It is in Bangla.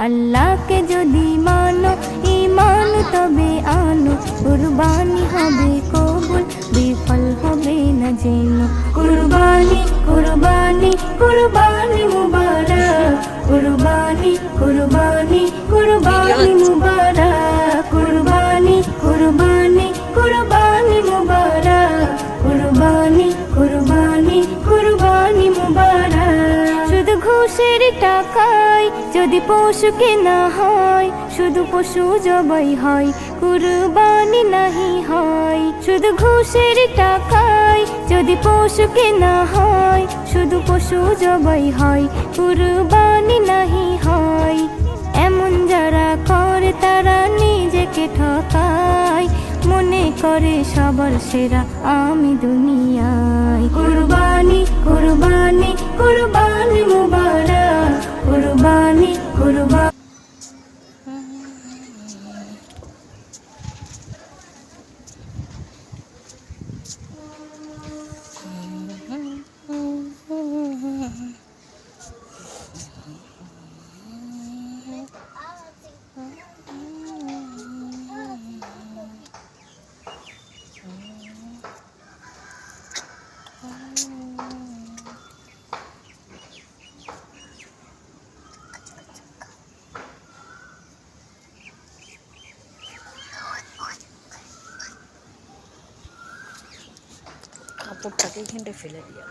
আল্লাহকে যদি মানো ঈমান তবে আনো, কুরবানি হবে কবুল বিফল হবে না যেন। কুরবানি কুরবানি কুরবানি মুবারক, কুরবানি কুরবানি কুরবানি মুবারক, কুরবানি কুরবানি কুরবানি মুবারক, কুরবানি কুরবানি কুরবানি মুবারক। শুধু ঘুষের টাকায় যদি পশু কেনা হয়, শুধু পশু জবাই হয়, কুরবানি নাহি হয়। শুধু ঘুষের টাকায় যদি পশু কেনা হয়, শুধু পশু জবাই হয়, কুরবানি নাহি হয়। এমন যারা করে তারা নিজেকে ঠকায়, মনে করে সবার সেরা আমি দুনিয়ায়। কুরবানি কুরবানি কুরবানি মুবারক, কুরবানি কুরবানি। কাপড়টাকে এখানটায় ফেলে দিয়ে